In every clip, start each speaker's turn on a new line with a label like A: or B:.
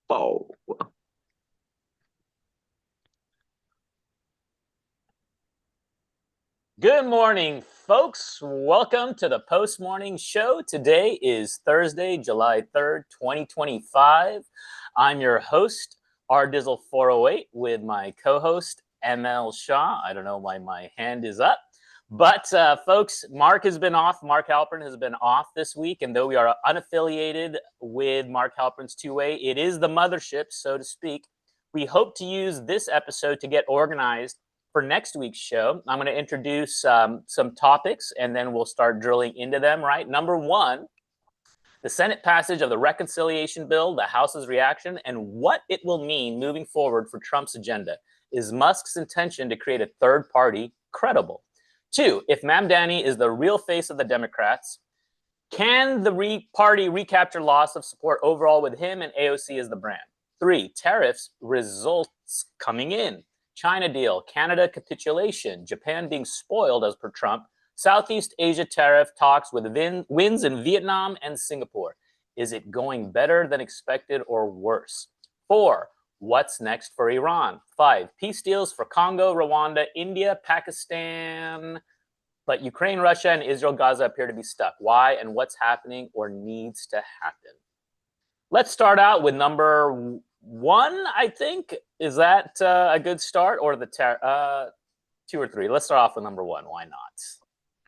A: Oh.
B: Good morning, folks. Welcome to the Post Morning Show. Today is Thursday, July 3rd, 2025. I'm your host, rdizzle408, with my co-host, ML Shah. I don't know why my hand is up. But folks, Mark has been off. Mark Halpern has been off this week. And though we are unaffiliated with Mark Halpern's two-way, it is the mothership, so to speak. We hope to use this episode to get organized for next week's show. I'm going to introduce some topics, and then we'll start drilling into them, right? Number one, the Senate passage of the reconciliation bill, the House's reaction, and what it will mean moving forward for Trump's agenda. Is Musk's intention to create a third party credible? Two, if Mamdani is the real face of the Democrats, can the party recapture loss of support overall with him and AOC as the brand? Three, tariffs results coming in. China deal, Canada capitulation, Japan being spoiled as per Trump, Southeast Asia tariff talks with wins in Vietnam and Singapore. Is it going better than expected or worse? Four, what's next for Iran? Five, peace deals for Congo, Rwanda, India, Pakistan, but Ukraine, Russia, and Israel, Gaza appear to be stuck. Why and what's happening or needs to happen? Let's start out with number one, I think. Is that a good start, or the two or three? Let's start off with number one. Why not?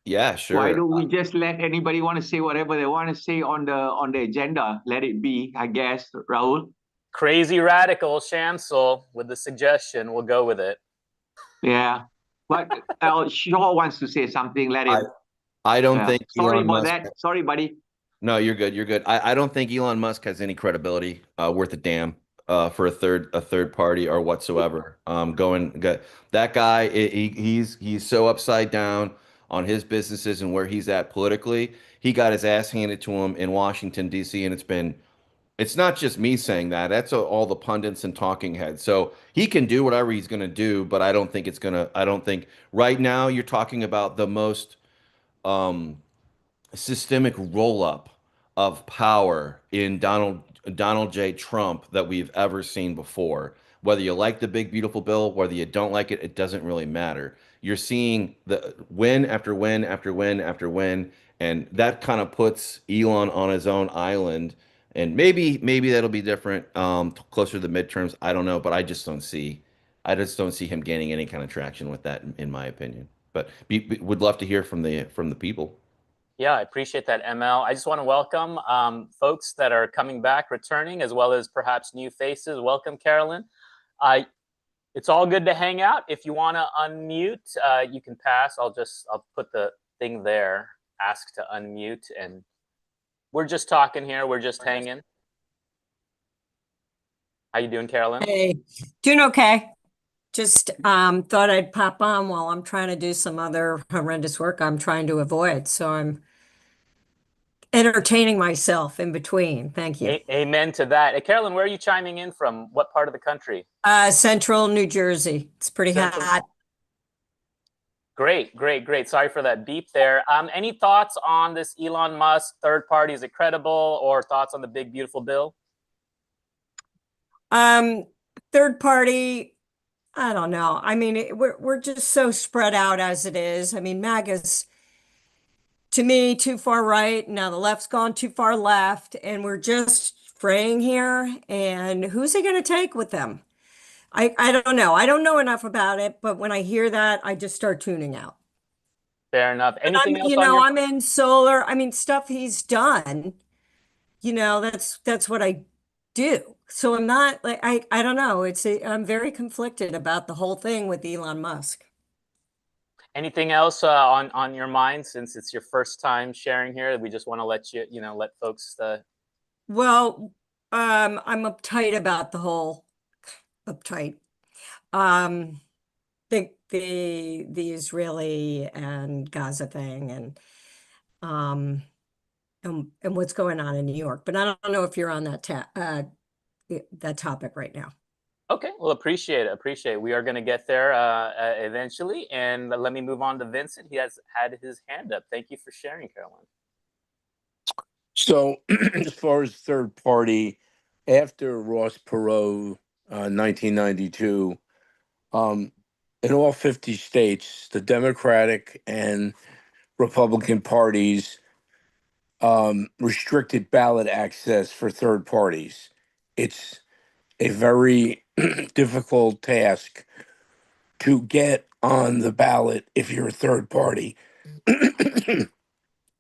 C: Yeah, sure.
A: Why don't we just let anybody want to say whatever they want to say on the agenda? Let it be, I guess, Raul.
B: Crazy radical Shamsul with the suggestion. We'll go with it.
A: Yeah, but Shaw wants to say something. Let him.
C: I don't think.
A: Sorry
C: Elon
A: about
C: Musk,
A: that. Sorry, buddy.
C: No, you're good. You're good. I don't think Elon Musk has any credibility worth a damn for a third party or whatsoever. That guy, he's so upside down on his businesses and where he's at politically. He got his ass handed to him in Washington, D.C., and it's not just me saying that. That's all the pundits and talking heads. So he can do whatever he's going to do, but I don't think right now you're talking about the most systemic roll up of power in Donald J. Trump that we've ever seen before. Whether you like the big beautiful bill, whether you don't like it, it doesn't really matter. You're seeing the win after win after win after win, and that kind of puts Elon on his own island. And maybe that'll be different closer to the midterms. I don't know, but I just don't see him gaining any kind of traction with that, in my opinion. But would love to hear from the people.
B: Yeah, I appreciate that, ML. I just want to welcome folks that are coming back, returning, as well as perhaps new faces. Welcome, Carolyn. It's all good to hang out. If you want to unmute, you can pass. I'll put the thing there, ask to unmute, and we're just talking here. We're just hanging. How you doing, Carolyn?
D: Hey, doing okay. Just thought I'd pop on while I'm trying to do some other horrendous work I'm trying to avoid. So I'm entertaining myself in between. Thank you.
B: Amen to that. Hey, Carolyn, where are you chiming in from? What part of the country?
D: Central New Jersey. It's pretty hot.
B: Great. Sorry for that beep there. Any thoughts on this Elon Musk third party? Is it credible, or thoughts on the big beautiful bill?
D: Third party, I don't know. I mean, we're just so spread out as it is. I mean, MAGA's, to me, too far right. Now the left's gone too far left, and we're just fraying here. And who's he going to take with them? I don't know. I don't know enough about it, but when I hear that, I just start tuning out.
B: Fair enough. Anything else?
D: I'm in solar. I mean, stuff he's done. That's what I do. So I'm not like I don't know. I'm very conflicted about the whole thing with Elon Musk.
B: Anything else on your mind, since it's your first time sharing here? We just want to let let folks.
D: Well, I'm uptight about the whole uptight. The Israeli and Gaza thing and what's going on in New York. But I don't know if you're on that topic right now.
B: Okay, well, appreciate it. We are going to get there eventually. And let me move on to Vincent. He has had his hand up. Thank you for sharing, Carolyn.
E: So as far as third party after Ross Perot, 1992, in all 50 states, the Democratic and Republican parties restricted ballot access for third parties. It's a very difficult task to get on the ballot if you're a third party.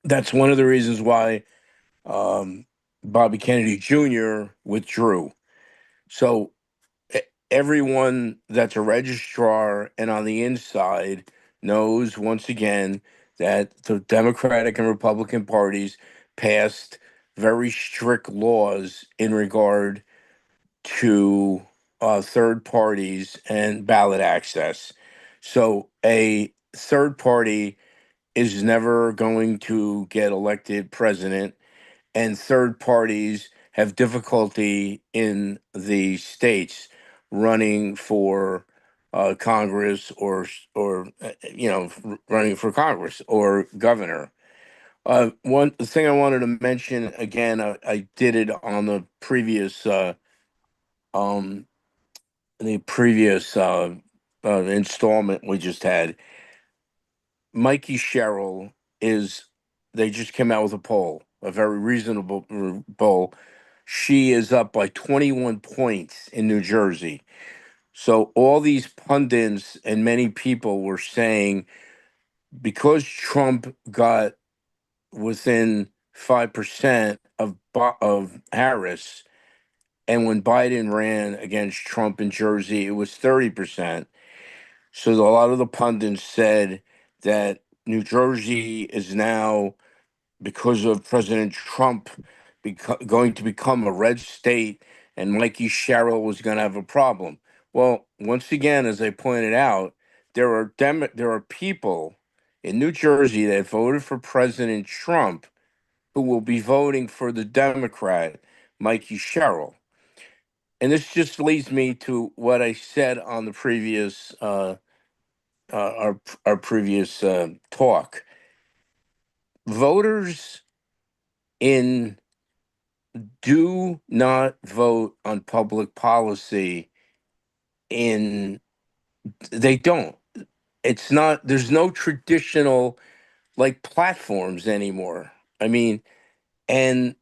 E: That's one of the reasons why Bobby Kennedy Jr. withdrew. So everyone that's a registrar and on the inside knows once again that the Democratic and Republican parties passed very strict laws in regard to third parties and ballot access. So a third party is never going to get elected president, and third parties have difficulty in the states running for Congress or running for Congress or governor. One thing I wanted to mention again, I did it on the previous installment we just had. Mikey Sherrill they just came out with a poll, a very reasonable poll. She is up by 21 points in New Jersey. So all these pundits and many people were saying because Trump got within 5% of Harris, and when Biden ran against Trump in Jersey, it was 30%. So a lot of the pundits said that New Jersey is now, because of President Trump, going to become a red state, and Mikey Sherrill was going to have a problem. Well, once again, as I pointed out, there are people in New Jersey that voted for President Trump who will be voting for the Democrat, Mikey Sherrill. And this just leads me to what I said on the previous our previous talk. Voters do not vote on public policy. They don't. It's not. There's no traditional like platforms anymore. I mean, and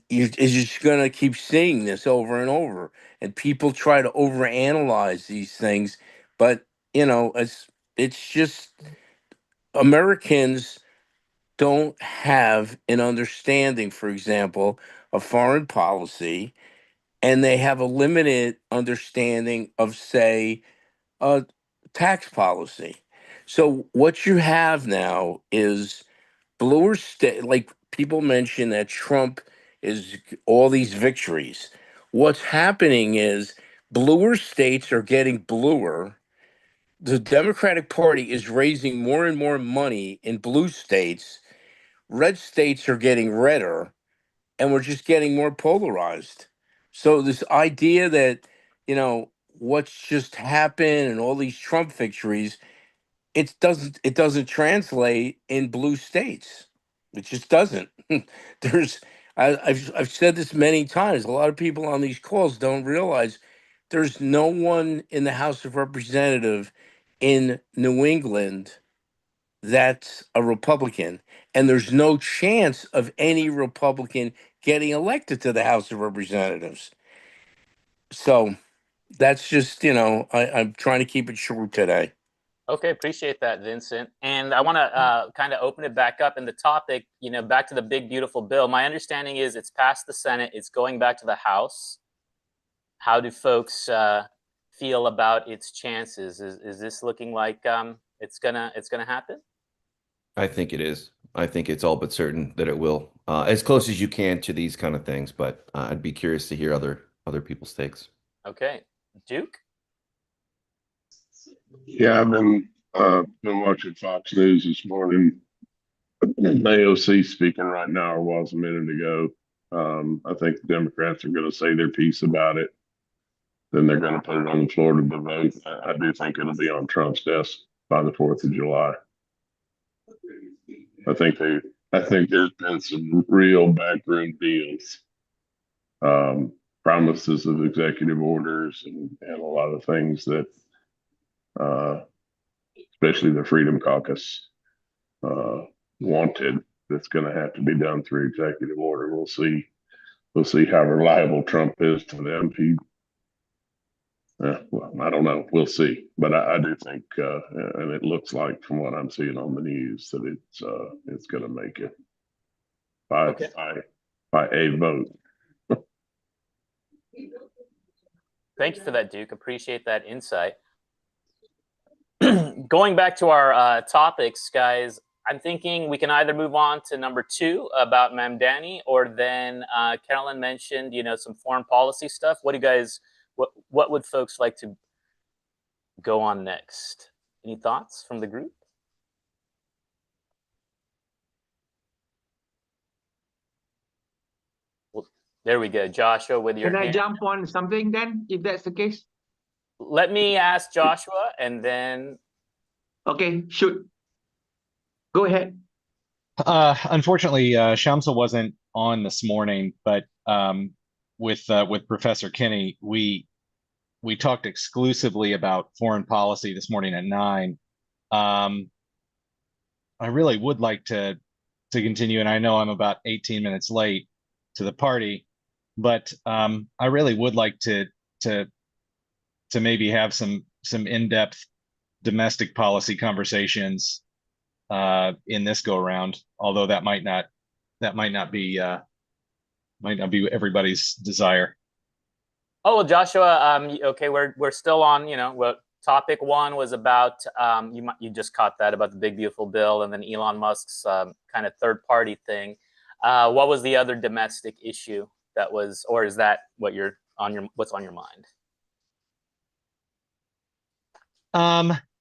E: you're just gonna keep seeing this over and over, and people try to overanalyze these things, but it's just Americans don't have an understanding, for example, of foreign policy, and they have a limited understanding of, say, tax policy. So what you have now is bluer state, like people mention that Trump is all these victories. What's happening is bluer states are getting bluer. The Democratic Party is raising more and more money in blue states. Red states are getting redder, and we're just getting more polarized. So this idea that, what's just happened and all these Trump victories, it doesn't translate in blue states. It just doesn't. I've said this many times. A lot of people on these calls don't realize there's no one in the House of Representatives in New England that's a Republican, and there's no chance of any Republican getting elected to the House of Representatives. So that's just, I'm trying to keep it short today.
B: Okay, appreciate that, Vincent. And I want to kind of open it back up in the topic, back to the big, beautiful bill. My understanding is it's passed the Senate. It's going back to the House. How do folks feel about its chances? Is this looking like it's gonna happen?
C: I think it is. I think it's all but certain that it will. As close as you can to these kind of things, but I'd be curious to hear other people's takes.
B: Okay, Duke.
F: Yeah, I've been watching Fox News this morning. AOC speaking right now, or was a minute ago. I think the Democrats are going to say their piece about it. Then they're going to put it on the floor to be vote. I do think it'll be on Trump's desk by the 4th of July. I think there's been some real backroom deals promises of executive orders and a lot of things that, especially the Freedom Caucus, wanted. That's going to have to be done through executive order. We'll see. We'll see how reliable Trump is to them. Well, I don't know. We'll see. But I do think, and it looks like from what I'm seeing on the news, that it's going to make it by a vote.
B: Thank you for that, Duke. Appreciate that insight. Going back to our topics, guys, I'm thinking we can either move on to number 2 about Mamdani, or then Carolyn mentioned, some foreign policy stuff. What do you guys, what would folks like to go on next? Any thoughts from the group? Well, there we go. Joshua, with your
A: Can I
B: hand.
A: jump on something then, if that's the case?
B: Let me ask Joshua, and then...
A: Okay, shoot. Go ahead.
G: Unfortunately, Shamsul wasn't on this morning, but with Professor Kinney, we talked exclusively about foreign policy this morning at 9. I really would like to continue, and I know I'm about 18 minutes late to the party, but I really would like to maybe have some in-depth domestic policy conversations in this go around, although that might not be everybody's desire.
B: Oh, well, Joshua, okay, we're still on, what topic 1 was about. You just caught that about the big beautiful bill, and then Elon Musk's kind of third party thing. What was the other domestic issue that was, or is that what's on your mind?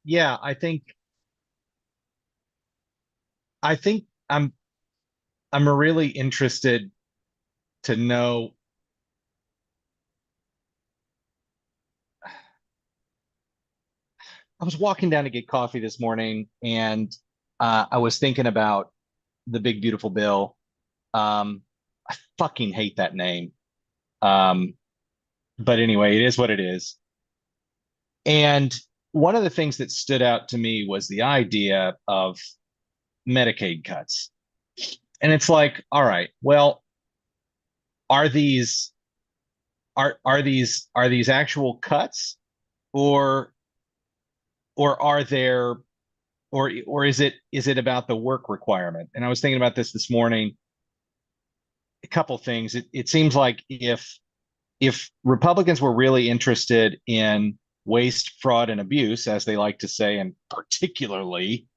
G: Yeah, I think I'm really interested to know I was walking down to get coffee this morning, and I was thinking about the big beautiful bill. I fucking hate that name. But anyway, it is what it is. And one of the things that stood out to me was the idea of Medicaid cuts. And it's like, all right, well, are these actual cuts, or are there, or is it about the work requirement? And I was thinking about this morning. A couple things. It seems like if Republicans were really interested in waste, fraud, and abuse, as they like to say, and particularly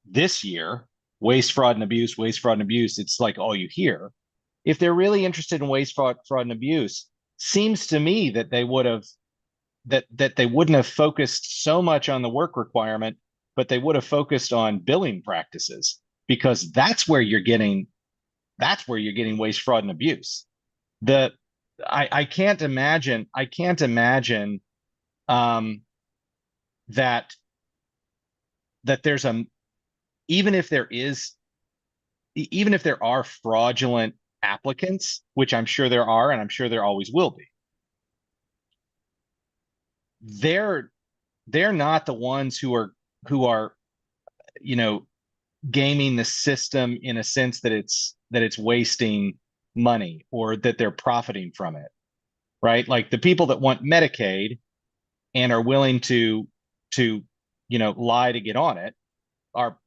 G: this year, waste, fraud, and abuse, it's like all you hear. If they're really interested in waste, fraud, and abuse, seems to me that they would have that they wouldn't have focused so much on the work requirement, but they would have focused on billing practices, because that's where you're getting waste, fraud, and abuse. I can't imagine that there's even if there are fraudulent applicants, which I'm sure there are, and I'm sure there always will be, they're not the ones who are gaming the system in a sense that it's wasting money, or that they're profiting from it, right? Like the people that want Medicaid and are willing to lie to get on it are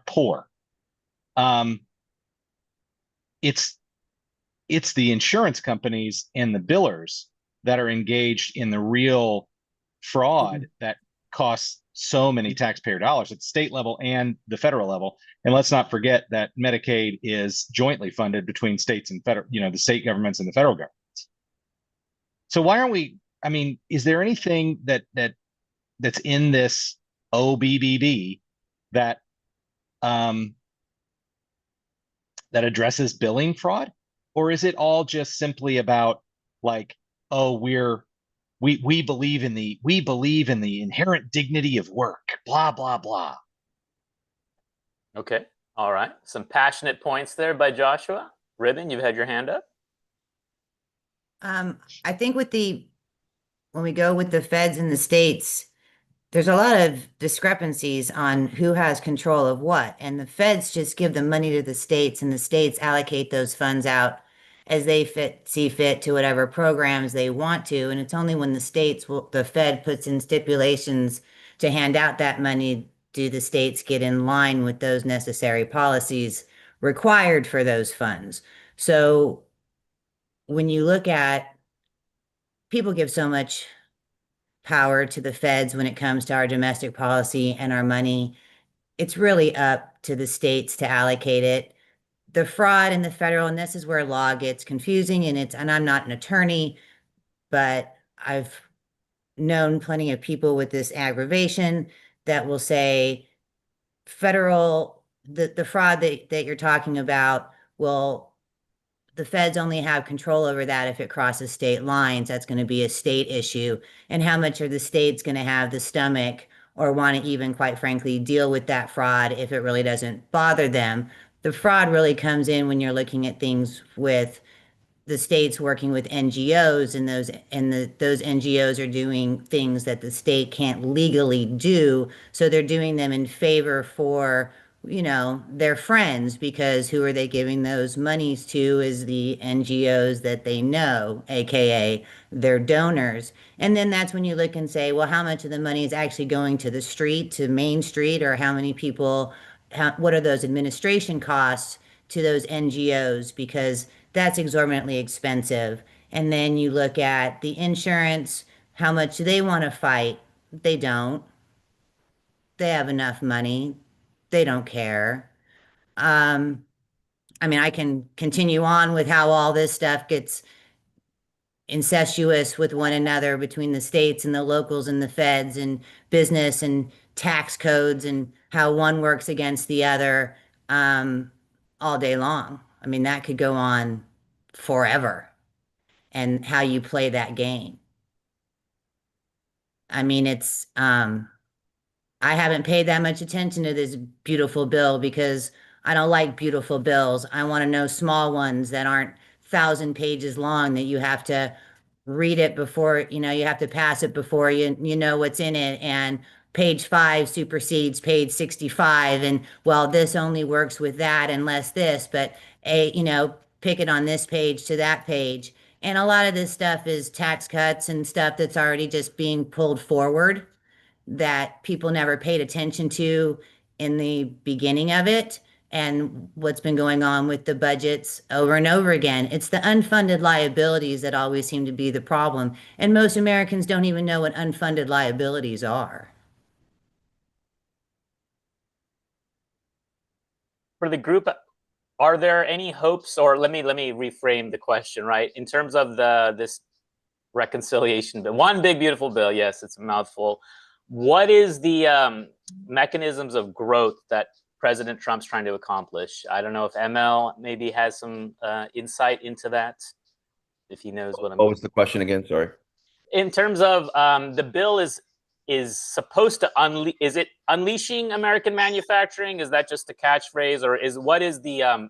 G: poor. It's the insurance companies and the billers that are engaged in the real fraud that costs so many taxpayer dollars at the state level and the federal level. And let's not forget that Medicaid is jointly funded between states and federal, the state governments and the federal governments. So why aren't we, is there anything that's in this OBBB that addresses billing fraud? Or is it all just simply about like, oh, we believe in the inherent dignity of work, blah, blah, blah.
B: Okay. All right. Some passionate points there by Joshua. Ribbon, you've had your hand up.
H: I think when we go with the feds in the states, there's a lot of discrepancies on who has control of what. And the feds just give the money to the states, and the states allocate those funds out as they see fit to whatever programs they want to. And it's only when the Fed puts in stipulations to hand out that money, do the states get in line with those necessary policies required for those funds. So when you look at people give so much power to the feds when it comes to our domestic policy and our money. It's really up to the states to allocate it. The fraud in the federal, and this is where law gets confusing, and I'm not an attorney, but I've known plenty of people with this aggravation that will say the fraud that you're talking about, well, the feds only have control over that if it crosses state lines. That's going to be a state issue. And how much are the states going to have the stomach or want to even, quite frankly, deal with that fraud if it really doesn't bother them? The fraud really comes in when you're looking at things with the states working with NGOs, and those NGOs are doing things that the state can't legally do. So they're doing them in favor for, their friends, because who are they giving those monies to is the NGOs that they know, AKA their donors. And then that's when you look and say, well, how much of the money is actually going to the street, to Main Street, or how many people, what are those administration costs to those NGOs? Because that's exorbitantly expensive. And then you look at the insurance, how much do they want to fight? They don't. They have enough money. They don't care. I mean, I can continue on with how all this stuff gets incestuous with one another between the states and the locals and the feds and business and tax codes, and how one works against the other, all day long. I mean, that could go on forever, and how you play that game. I mean, I haven't paid that much attention to this beautiful bill because I don't like beautiful bills. I want to know small ones that aren't 1,000 pages long, that you have to read it before, you have to pass it before you know what's in it. And page 5 supersedes page 65. And well, this only works with that unless this, but pick it on this page to that page. And a lot of this stuff is tax cuts and stuff that's already just being pulled forward, that people never paid attention to in the beginning of it, and what's been going on with the budgets over and over again. It's the unfunded liabilities that always seem to be the problem. And most Americans don't even know what unfunded liabilities are.
B: For the group, are there any hopes, or let me reframe the question, right? In terms of this reconciliation bill, one big beautiful bill, yes, it's a mouthful. What is the mechanisms of growth that President Trump's trying to accomplish? I don't know if ML maybe has some insight into that, if he knows what I'm.
C: What was the question again? Sorry.
B: In terms of the bill is supposed to is it unleashing American manufacturing? Is that just a catchphrase, or what is the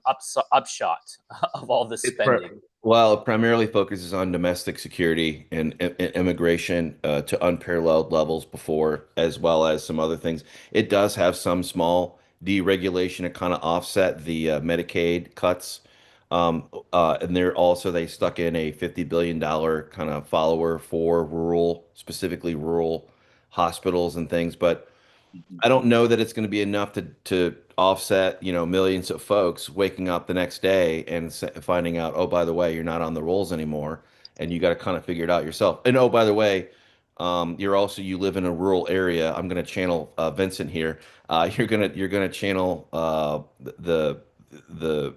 B: upshot of all this spending?
C: Well, it primarily focuses on domestic security and immigration to unparalleled levels before, as well as some other things. It does have some small deregulation to kind of offset the Medicaid cuts. And they stuck in a $50 billion kind of follower for specifically rural hospitals and things. But I don't know that it's going to be enough to offset, millions of folks waking up the next day and finding out, oh, by the way, you're not on the rolls anymore, and you got to kind of figure it out yourself. And oh, by the way, you live in a rural area. I'm going to channel Vincent here. You're gonna channel the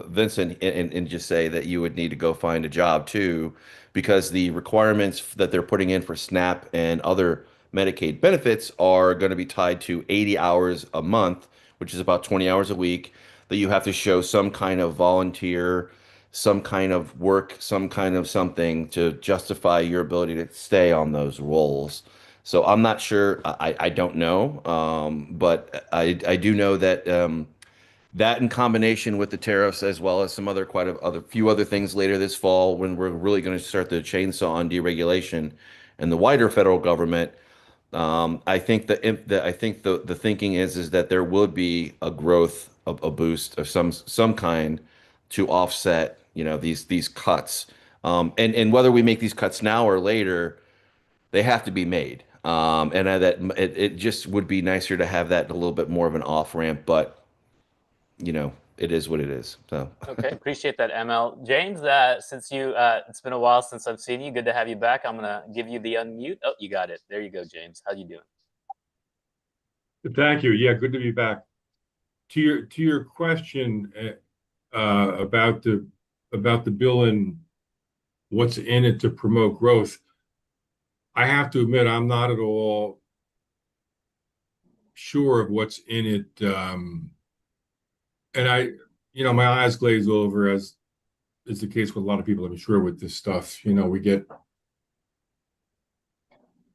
C: Vincent and just say that you would need to go find a job too, because the requirements that they're putting in for SNAP and other Medicaid benefits are going to be tied to 80 hours a month, which is about 20 hours a week, that you have to show some kind of volunteer, some kind of work, some kind of something to justify your ability to stay on those roles. So I'm not sure. I don't know. But I do know that That in combination with the tariffs, as well as some other few other things later this fall, when we're really going to start the chainsaw on deregulation and the wider federal government. I think the thinking is that there will be a growth, a boost of some kind to offset, these cuts. And whether we make these cuts now or later, they have to be made. And that it just would be nicer to have that a little bit more of an off ramp, but it is what it is. So
B: Okay, appreciate that, ML. James, since it's been a while since I've seen you. Good to have you back. I'm gonna give you the unmute. Oh, you got it. There you go, James. How you doing?
I: Thank you. Yeah, good to be back. To your question about the bill and what's in it to promote growth, I have to admit I'm not at all sure of what's in it. And my eyes glaze over, as is the case with a lot of people, I'm sure, with this stuff.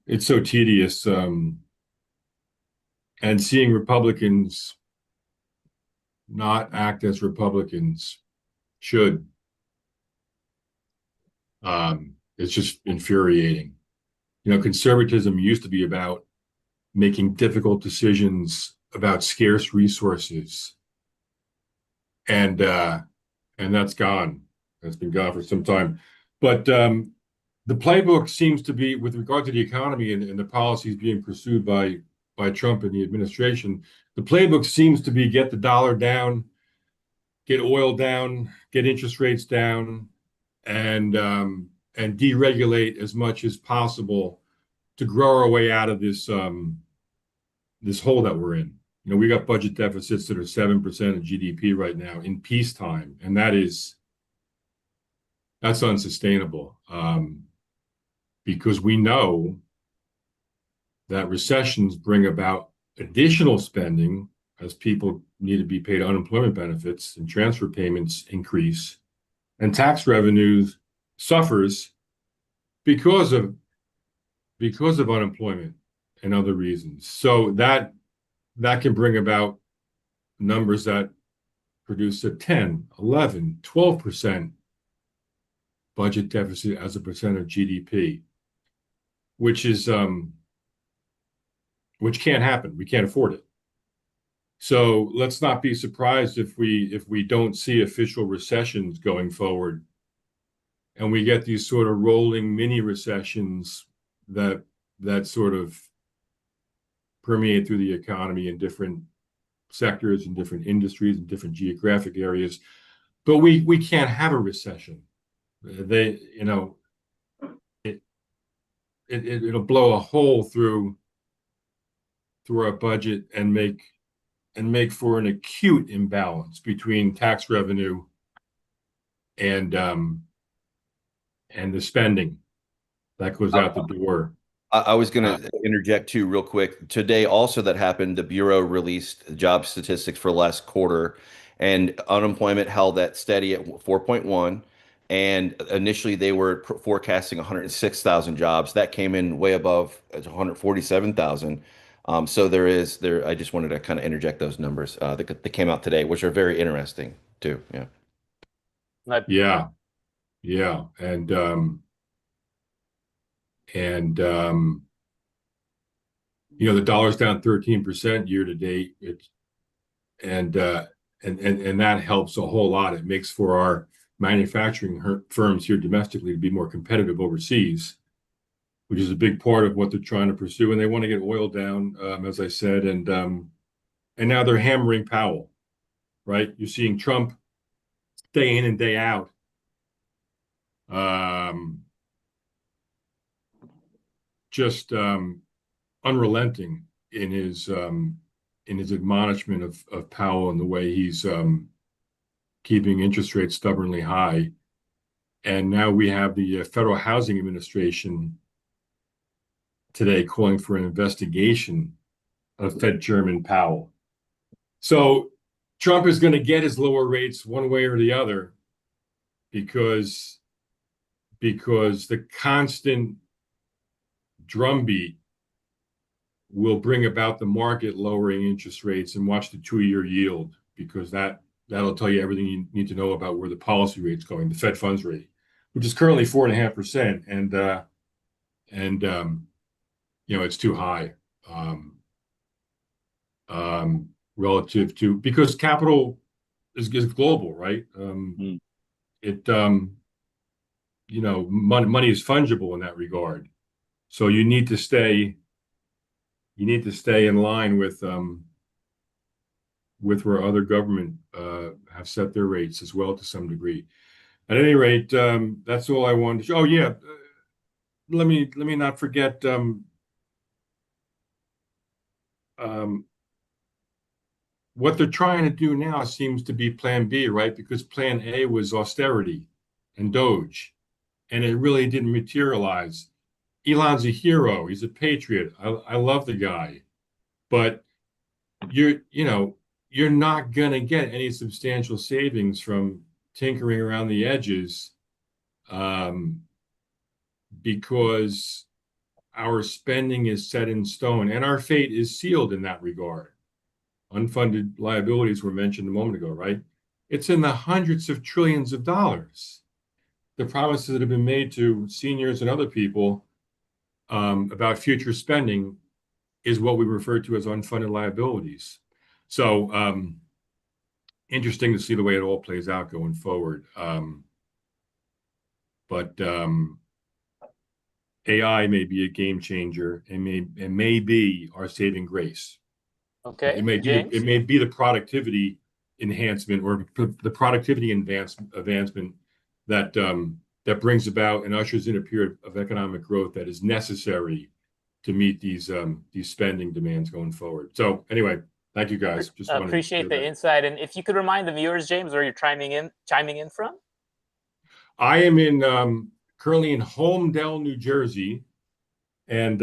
I: It's so tedious. And seeing Republicans not act as Republicans should, it's just infuriating. Conservatism used to be about making difficult decisions about scarce resources. And that's gone. That's been gone for some time. But the playbook seems to be, with regard to the economy and the policies being pursued by Trump and the administration, the playbook seems to be get the dollar down, get oil down, get interest rates down, and deregulate as much as possible to grow our way out of this this hole that we're in. We got budget deficits that are 7% of GDP right now in peacetime, and that's unsustainable, because we know that recessions bring about additional spending as people need to be paid unemployment benefits and transfer payments increase, and tax revenues suffers because of unemployment and other reasons. So that can bring about numbers that produce a 10, 11, 12% budget deficit as a percent of GDP, which can't happen. We can't afford it. So let's not be surprised if we don't see official recessions going forward, and we get these sort of rolling mini recessions that sort of permeate through the economy in different sectors and different industries and different geographic areas. But we can't have a recession. It'll blow a hole through our budget and make for an acute imbalance between tax revenue and the spending that goes out the door.
C: I was going to interject too, real quick. Today, also that happened, the Bureau released job statistics for last quarter, and unemployment held that steady at 4.1. And initially, they were forecasting 106,000 jobs. That came in way above 147,000. So I just wanted to kind of interject those numbers that came out today, which are very interesting too. Yeah.
I: Yeah. And the dollar's down 13% year to date. And that helps a whole lot. It makes for our manufacturing firms here domestically to be more competitive overseas, which is a big part of what they're trying to pursue. And they want to get oil down, as I said, and now they're hammering Powell, right? You're seeing Trump day in and day out just unrelenting in his admonishment of Powell and the way he's keeping interest rates stubbornly high. And now we have the Federal Housing Administration today calling for an investigation of Fed Chairman Powell. So Trump is going to get his lower rates one way or the other because the constant drumbeat will bring about the market lowering interest rates, and watch the 2-year yield because that'll tell you everything you need to know about where the policy rate's going, the Fed funds rate, which is currently 4.5%, and it's too high relative to, because capital is global, right? Money is fungible in that regard. So you need to stay in line with where other government have set their rates as well to some degree. At any rate, that's all I wanted to show. Oh yeah, let me not forget what they're trying to do now seems to be Plan B, right? Because Plan A was austerity and Doge, and it really didn't materialize. Elon's a hero. He's a patriot. I love the guy, but you're not going to get any substantial savings from tinkering around the edges, because our spending is set in stone and our fate is sealed in that regard. Unfunded liabilities were mentioned a moment ago, right? It's in the hundreds of trillions of dollars. The promises that have been made to seniors and other people about future spending is what we refer to as unfunded liabilities. So interesting to see the way it all plays out going forward. But AI may be a game changer and may be our saving grace.
B: Okay,
I: it may be the productivity enhancement or the productivity advancement that brings about and ushers in a period of economic growth that is necessary to meet these spending demands going forward. So anyway, thank you guys. Just
B: appreciate the insight. And if you could remind the viewers, James, where you're chiming in from?
I: I am currently in Holmdel, New Jersey, and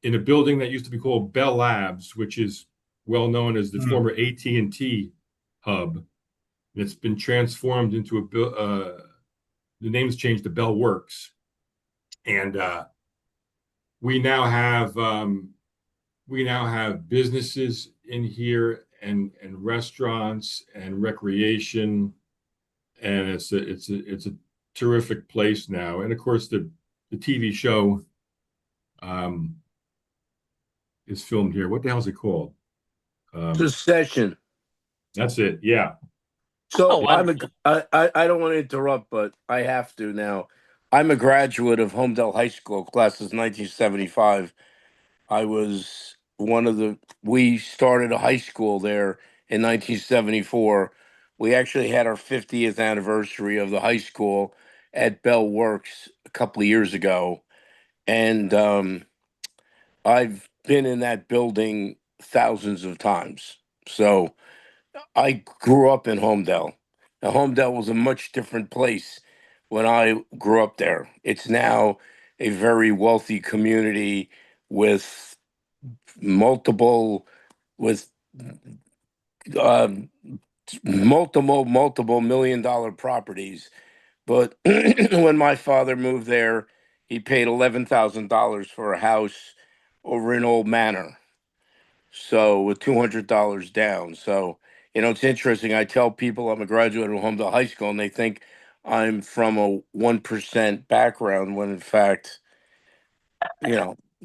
I: in a building that used to be called Bell Labs, which is well known as the former AT&T hub. And it's been transformed into the name's changed to Bell Works, and we now have businesses in here and restaurants and recreation, and it's a terrific place now. And of course, the TV show is filmed here. What the hell is it called?
E: Succession.
I: That's it. Yeah.
E: So I don't want to interrupt, but I have to now. I'm a graduate of Homedale High School, class of 1975. I was we started a high school there in 1974. We actually had our 50th anniversary of the high school at Bell Works a couple of years ago. And I've been in that building thousands of times. So I grew up in Homedale. Now, Homedale was a much different place when I grew up there. It's now a very wealthy community with multiple $multi-million properties. But when my father moved there, he paid $11,000 for a house over in Old Manor. So with $200 down. So, it's interesting. I tell people I'm a graduate of Homedale High School, and they think I'm from a 1% background when in fact,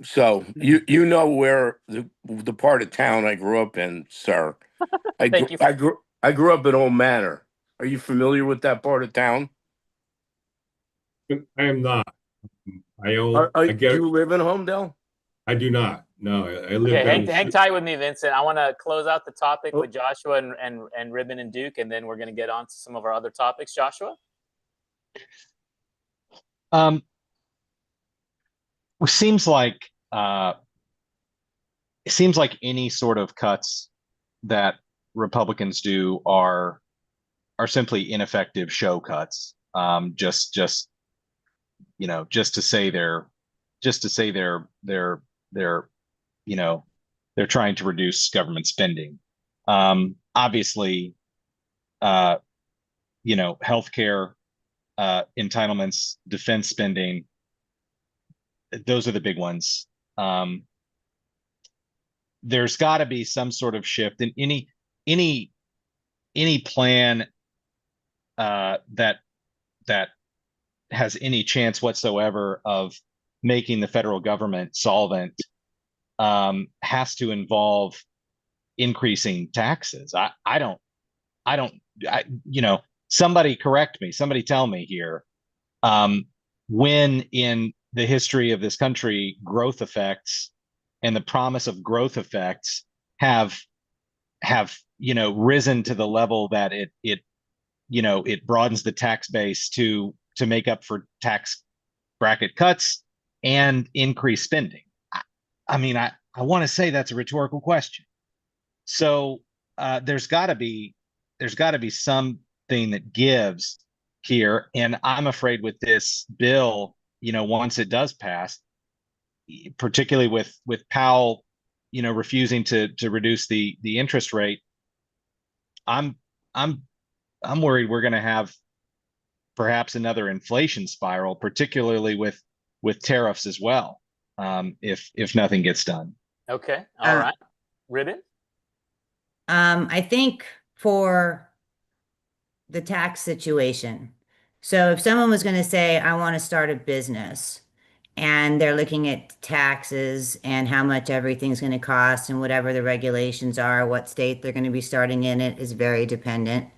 E: so you know where the part of town I grew up in, sir. I grew up in Old Manor. Are you familiar with that part of town?
I: I am not. Do
E: you live in Homedale?
I: I do not. No, I live.
B: Okay, hang tight with me, Vincent. I want to close out the topic with Joshua and Ribbon and Duke, and then we're going to get on to some of our other topics. Joshua?
G: It seems like any sort of cuts that Republicans do are simply ineffective show cuts. Just to say they're trying to reduce government spending. Obviously, healthcare, entitlements, defense spending, those are the big ones. There's got to be some sort of shift in any plan that has any chance whatsoever of making the federal government solvent has to involve increasing taxes. Somebody correct me, somebody tell me here, when in the history of this country, growth effects and the promise of growth effects have risen to the level that it broadens the tax base to make up for tax bracket cuts and increase spending. I want to say that's a rhetorical question. So there's got to be something that gives here, and I'm afraid with this bill, once it does pass, particularly with Powell, refusing to reduce the interest rate, I'm worried we're going to have perhaps another inflation spiral, particularly with tariffs as well, if nothing gets done.
B: Okay, all right, Ribbon.
H: I think for the tax situation, so if someone was going to say, I want to start a business, and they're looking at taxes and how much everything's going to cost and whatever the regulations are, what state they're going to be starting in, it is very dependent.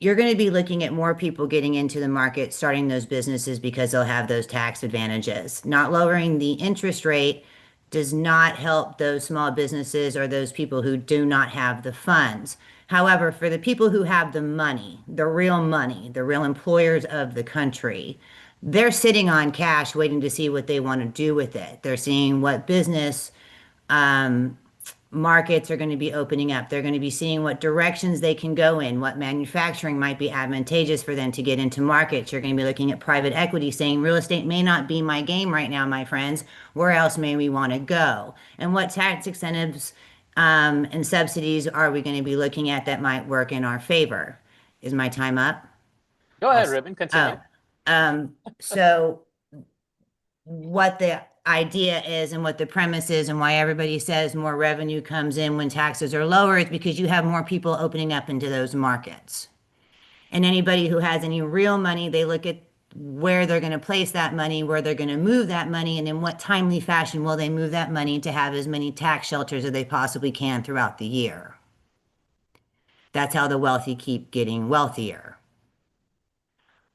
H: You're going to be looking at more people getting into the market, starting those businesses because they'll have those tax advantages. Not lowering the interest rate does not help those small businesses or those people who do not have the funds. However, for the people who have the money, the real employers of the country, they're sitting on cash waiting to see what they want to do with it. They're seeing what business markets are going to be opening up. They're going to be seeing what directions they can go in, what manufacturing might be advantageous for them to get into markets. You're going to be looking at private equity saying real estate may not be my game right now, my friends. Where else may we want to go? And what tax incentives and subsidies are we going to be looking at that might work in our favor? Is my time up?
B: Go ahead, Ribbon, continue.
H: So what the idea is and what the premise is and why everybody says more revenue comes in when taxes are lower is because you have more people opening up into those markets. And anybody who has any real money, they look at where they're going to place that money, where they're going to move that money, and in what timely fashion will they move that money to have as many tax shelters as they possibly can throughout the year. That's how the wealthy keep getting wealthier.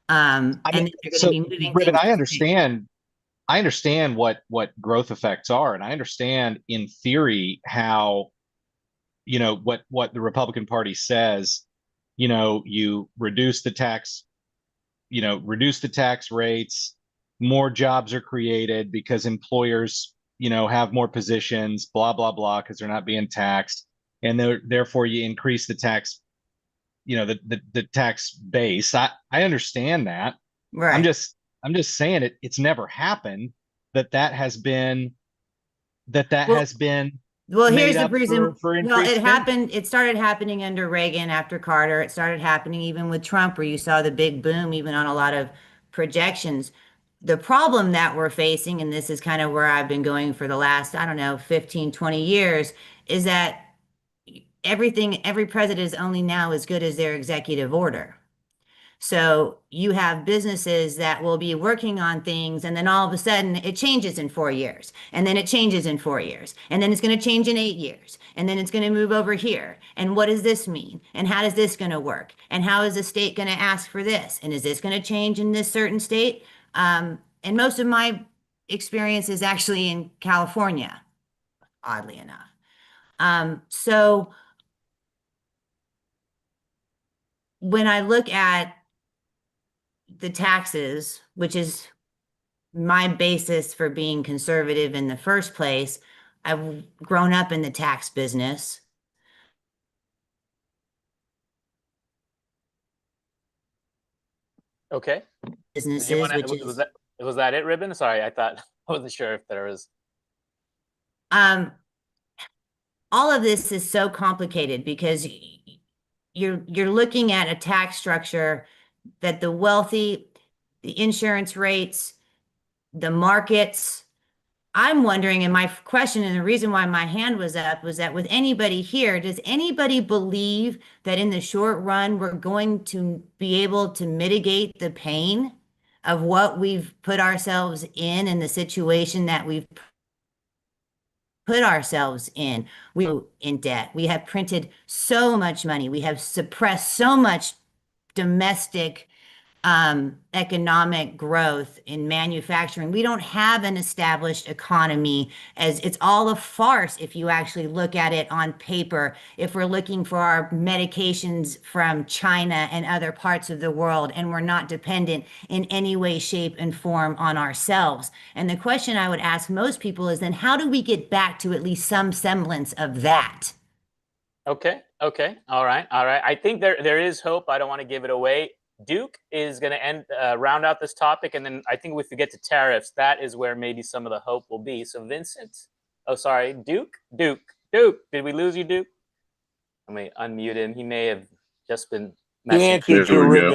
H: And they're going to be moving
G: Ribbon,
H: things.
G: I understand what growth effects are, and I understand in theory how, what the Republican Party says, you reduce the tax rates, more jobs are created because employers, have more positions, blah, blah, blah, because they're not being taxed. And therefore you increase the tax, the tax base. I understand that.
H: Right.
G: I'm just saying it's never happened that has been
H: well, here's
G: made
H: the
G: up
H: reason.
G: for
H: Well,
G: increased
H: it happened. It started happening under Reagan, after Carter. It started happening even with Trump, where you saw the big boom, even on a lot of projections. The problem that we're facing, and this is kind of where I've been going for the last, 15, 20 years, is that every president is only now as good as their executive order. So you have businesses that will be working on things, and then all of a sudden it changes in 4 years, and then it changes in 4 years, and then it's going to change in 8 years, and then it's going to move over here. And what does this mean? And how is this going to work? And how is the state going to ask for this? And is this going to change in this certain state? And most of my experience is actually in California, oddly enough. So when I look at the taxes, which is my basis for being conservative in the first place, I've grown up in the tax business.
B: Okay.
H: Businesses,
B: was that it, Ribbon? Sorry, I wasn't sure if there was.
H: All of this is so complicated because you're looking at a tax structure that the wealthy, the insurance rates, the markets, I'm wondering, and my question and the reason why my hand was up was that with anybody here, does anybody believe that in the short run we're going to be able to mitigate the pain of what we've put ourselves in the situation that we've put ourselves in? We're in debt. We have printed so much money. We have suppressed so much domestic economic growth in manufacturing. We don't have an established economy, as it's all a farce if you actually look at it on paper. If we're looking for our medications from China and other parts of the world, and we're not dependent in any way, shape, and form on ourselves. And the question I would ask most people is then how do we get back to at least some semblance of that?
B: Okay. Okay. All right. All right. I think there is hope. I don't want to give it away. Duke is going to round out this topic, and then I think if we get to tariffs, that is where maybe some of the hope will be. So Vincent, oh sorry, Duke. Did we lose you, Duke? Let me unmute him. He may have just been
E: The
B: messing.
E: answer to
F: There we go.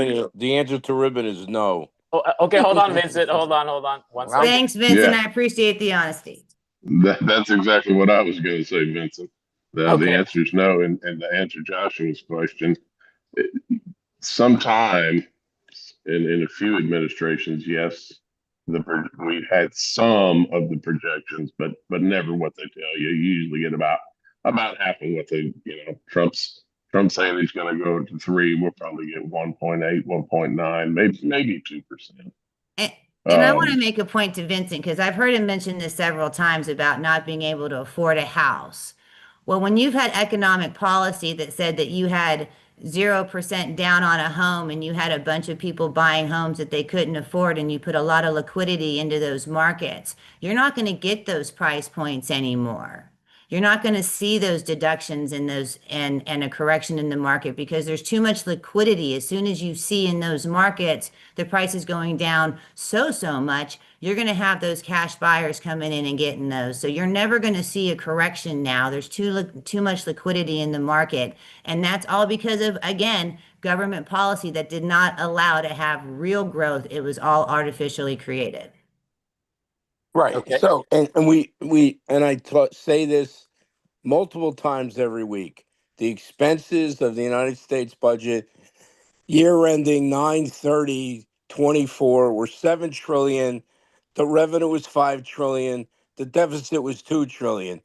E: ribbon is no.
B: Oh, okay, hold on, Vincent. Hold on. One second.
H: Thanks, Vincent.
F: Yeah.
H: I appreciate the honesty.
F: That's exactly what I was going to say, Vincent. The
B: Okay.
F: answer is no. And to answer Joshua's question, sometime in a few administrations, yes, we've had some of the projections, but never what they tell you. You usually get about half of what they, Trump's saying he's going to go to 3. We'll probably get 1.8, 1.9, maybe 2%.
H: And I want to make a point to Vincent because I've heard him mention this several times about not being able to afford a house. Well, when you've had economic policy that said that you had 0% down on a home and you had a bunch of people buying homes that they couldn't afford and you put a lot of liquidity into those markets, you're not going to get those price points anymore. You're not going to see those deductions in those and a correction in the market because there's too much liquidity. As soon as you see in those markets the price is going down so much, you're going to have those cash buyers coming in and getting those. So you're never going to see a correction now. There's too much liquidity in the market. And that's all because of, again, government policy that did not allow to have real growth. It was all artificially created.
E: Right.
B: Okay.
E: So, and I say this multiple times every week. The expenses of the United States budget year ending 9/30/24 were 7 trillion. The revenue was 5 trillion. The deficit was 2 trillion.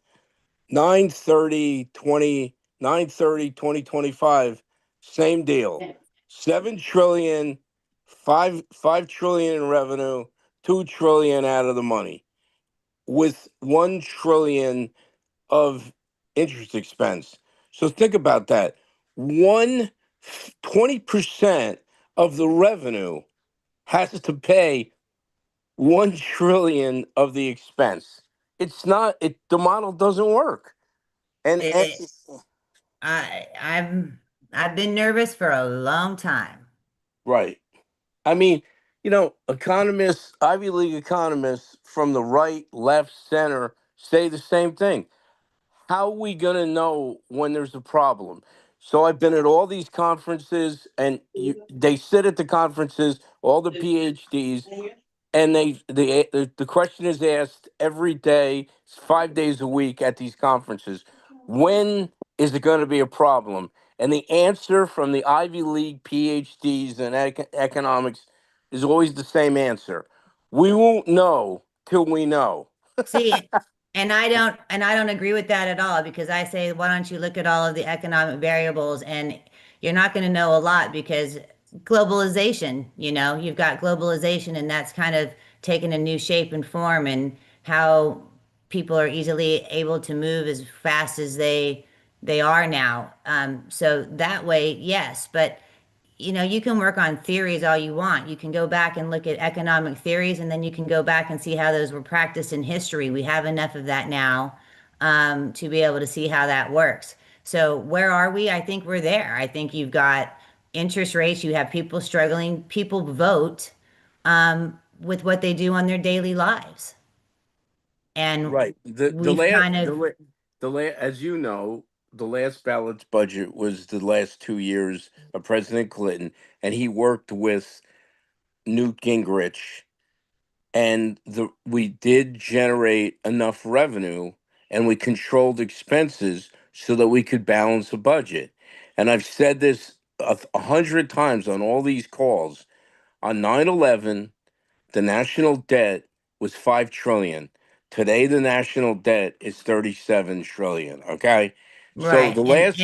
E: 9/30/2025, same deal. 7 trillion, 5 trillion in revenue, 2 trillion out of the money, with 1 trillion of interest expense. So think about that. 20% of the revenue has to pay 1 trillion of the expense. It's not, the model doesn't work. And
H: I've been nervous for a long time.
E: right. I mean, economists, Ivy League economists from the right, left, center say the same thing. How are we going to know when there's a problem? So I've been at all these conferences, and they sit at the conferences, all the PhDs, and the question is asked every day, 5 days a week at these conferences. When is it going to be a problem? And the answer from the Ivy League PhDs in economics is always the same answer. We won't know till we know.
H: See, and I don't agree with that at all because I say, why don't you look at all of the economic variables and you're not going to know a lot because globalization, you've got globalization and that's kind of taken a new shape and form and how people are easily able to move as fast as they are now. So that way, yes, but you can work on theories all you want. You can go back and look at economic theories, and then you can go back and see how those were practiced in history. We have enough of that now to be able to see how that works. So where are we? I think we're there. I think you've got interest rates. You have people struggling. People vote with what they do on their daily lives. And
E: right. As you know, the last balanced budget was the last 2 years of President Clinton, and he worked with Newt Gingrich and we did generate enough revenue, and we controlled expenses so that we could balance the budget. And I've said this 100 times on all these calls. On 9/11, the national debt was 5 trillion. Today, the national debt is 37 trillion. Okay, so
H: Right.
E: the last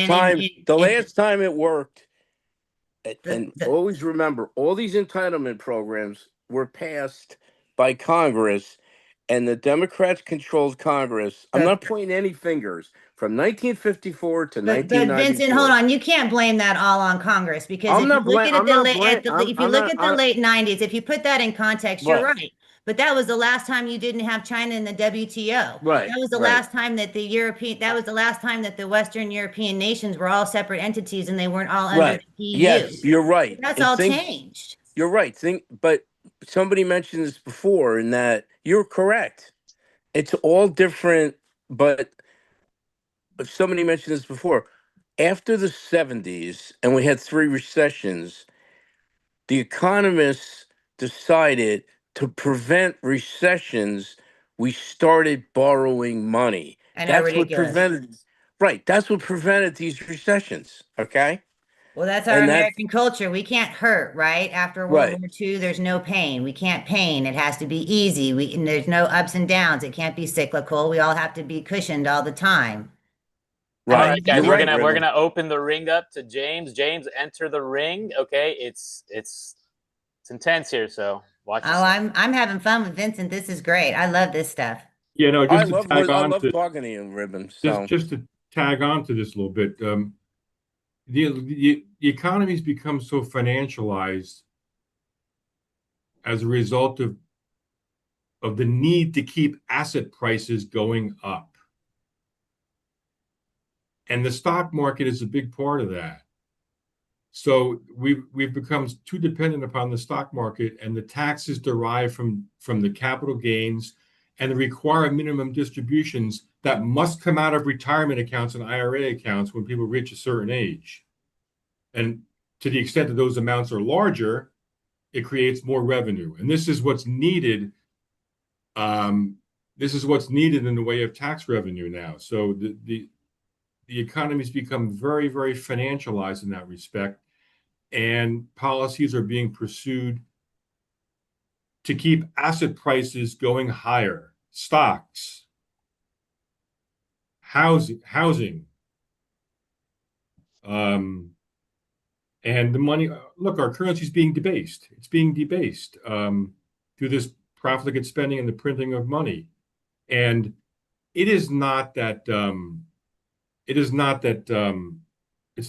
E: time it worked,
H: the,
E: and
H: the,
E: always remember, all these entitlement programs were passed by Congress, and the Democrats controlled Congress. I'm
H: the
E: not pointing any fingers from 1954 to
H: but Vincent, hold
E: 1994.
H: on. You can't blame that all on Congress because if you look at it
E: I'm
H: the
E: not
H: late
E: blame.
H: if you
E: I'm
H: look
E: not.
H: at the late 90s, if you put that in context, you're
E: Right.
H: right. But that was the last time you didn't have China in the WTO.
E: Right.
H: That was the
E: Right.
H: last time that that was the last time that the Western European nations were all separate entities and they weren't all under
E: Right.
H: the EU.
E: Yes, you're right.
H: That's
E: And
H: all
E: think
H: changed.
E: you're right. But somebody mentioned this before, in that you're correct. It's all different, but somebody mentioned this before. After the 70s, and we had 3 recessions, the economists decided to prevent recessions. We started borrowing money.
H: I know,
E: That's what
H: ridiculous.
E: prevented, right? That's what prevented these recessions. Okay.
H: Well, that's our
E: And that's
H: American culture. We can't hurt, right? After World
E: right.
H: War II, there's no pain. We can't pain. It has to be easy. And there's no ups and downs. It can't be cyclical. We all have to be cushioned all the time. I
B: All
E: Right.
H: mean,
B: right,
H: if you
E: You're
B: guys,
H: look
B: we're
E: right,
H: at
B: gonna we're
E: Ribbon.
B: gonna open the ring up to James. James, enter the ring. Okay, it's intense here, so watch
H: oh,
B: yourself.
H: I'm having fun with Vincent. This is great. I love this stuff.
I: Yeah, no,
E: I
I: just to
E: love
I: tag
E: I
I: on
E: love
I: to
E: talking to you, Ribbon. So
I: just to tag on to this a little bit. The economy's become so financialized as a result of the need to keep asset prices going up. And the stock market is a big part of that. So we've become too dependent upon the stock market, and the taxes derived from the capital gains and the required minimum distributions that must come out of retirement accounts and IRA accounts when people reach a certain age. And to the extent that those amounts are larger, it creates more revenue. And this is what's needed. This is what's needed in the way of tax revenue now. So the economy's become very, very financialized in that respect, and policies are being pursued to keep asset prices going higher. Stocks, housing, and the money. Look, our currency is being debased. It's being debased through this profligate spending and the printing of money. And it is not that it's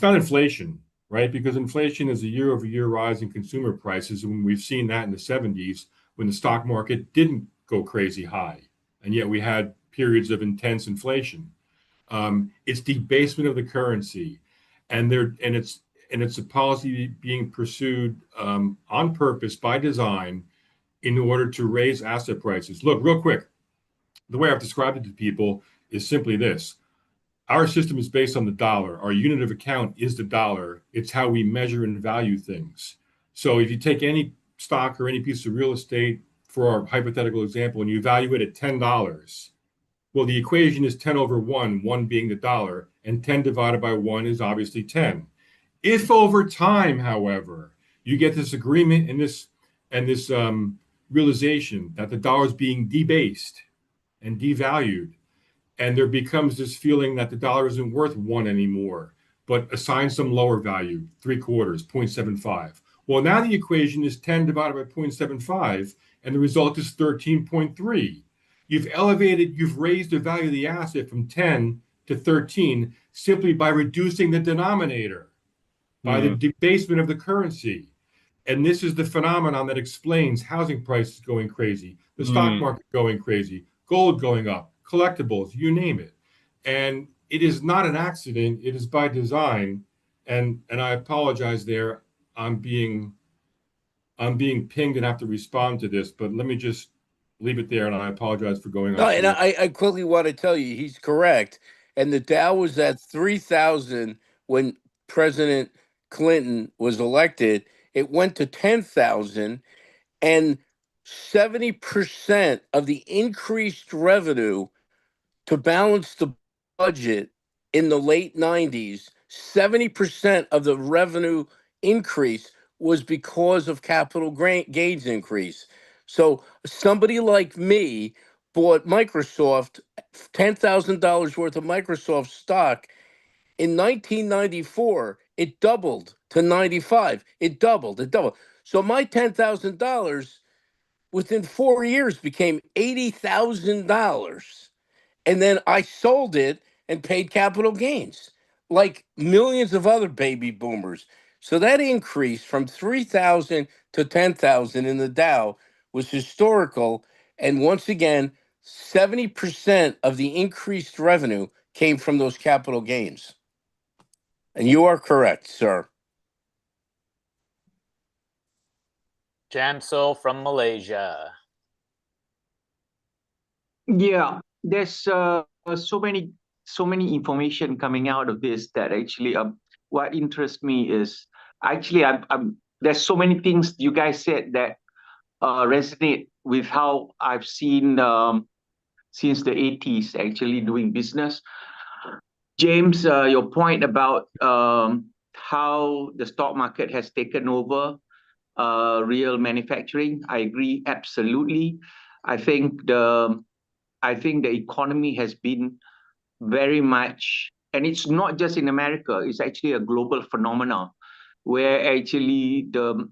I: not inflation, right? Because inflation is a year-over-year rise in consumer prices, and we've seen that in the 70s when the stock market didn't go crazy high, and yet we had periods of intense inflation. It's debasement of the currency, and it's a policy being pursued on purpose by design in order to raise asset prices. Look, real quick, the way I've described it to people is simply this. Our system is based on the dollar. Our unit of account is the dollar. It's how we measure and value things. So if you take any stock or any piece of real estate, for our hypothetical example, and you value it at $10, well, the equation is 10 over 1, 1 being the dollar, and 10 divided by 1 is obviously 10. If over time, however, you get this agreement and this realization that the dollar is being debased and devalued, and there becomes this feeling that the dollar isn't worth 1 anymore, but assign some lower value, 3/4, 0.75. Well, now the equation is 10 divided by 0.75, and the result is 13.3. You've raised the value of the asset from 10 to 13 simply by reducing the denominator, by the debasement of the currency. And this is the phenomenon that explains housing prices going crazy, the stock market going crazy, gold going up, collectibles, you name it. And it is not an accident, it is by design. And I apologize there. I'm being pinged and have to respond to this, but let me just leave it there, and I apologize for going
E: no,
I: on.
E: and I quickly want to tell you he's correct. And the Dow was at 3,000 when President Clinton was elected. It went to 10,000, and 70% of the increased revenue to balance the budget in the late 90s, 70% of the revenue increase was because of capital gains increase. So somebody like me bought Microsoft, $10,000 worth of Microsoft stock. In 1994, it doubled to 95. It doubled. So my $10,000 within 4 years became $80,000. And then I sold it and paid capital gains, like millions of other baby boomers. So that increase from 3,000 to 10,000 in the Dow was historical. And once again, 70% of the increased revenue came from those capital gains. And you are correct, sir.
B: Shamsul from Malaysia.
A: Yeah, there's so many information coming out of this that actually what interests me is actually there's so many things you guys said that resonate with how I've seen since the 80s actually doing business. James, your point about how the stock market has taken over real manufacturing, I agree absolutely. I think the economy has been very much, and it's not just in America, it's actually a global phenomenon where actually the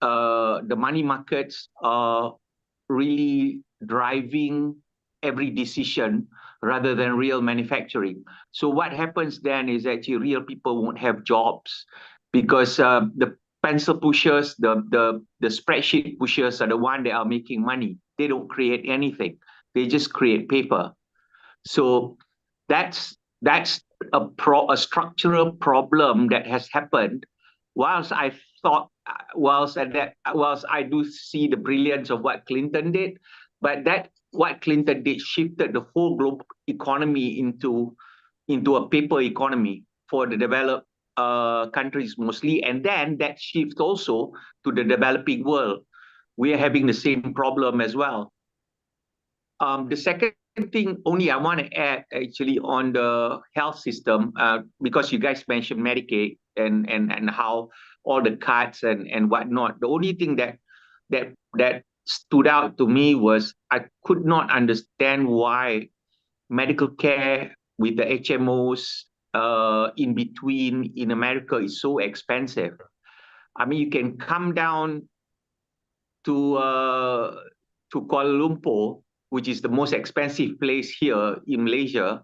A: money markets are really driving every decision rather than real manufacturing. So what happens then is actually real people won't have jobs because the pencil pushers, the spreadsheet pushers are the one that are making money. They don't create anything. They just create paper. So that's a structural problem that has happened. Whilst I do see the brilliance of what Clinton did, but what Clinton did shifted the whole global economy into a paper economy for the developed countries mostly, and then that shifts also to the developing world. We are having the same problem as well. The second thing only I want to add actually on the health system, because you guys mentioned Medicaid and how all the cuts and whatnot. The only thing that stood out to me was I could not understand why medical care with the HMOs in between in America is so expensive. I mean, you can come down to Kuala Lumpur, which is the most expensive place here in Malaysia,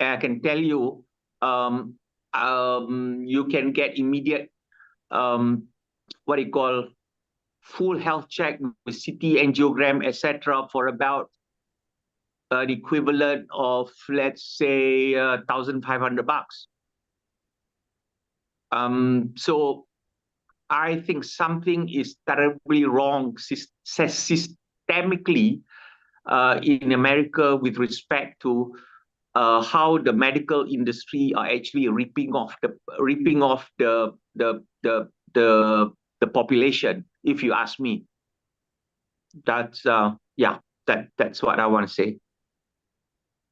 A: and I can tell you, you can get immediate, what you call, full health check with CT angiogram, etc., for about the equivalent of, let's say, $1,500. So I think something is terribly wrong systemically in America with respect to how the medical industry are actually ripping off the population. If you ask me, that's that's what I want to say.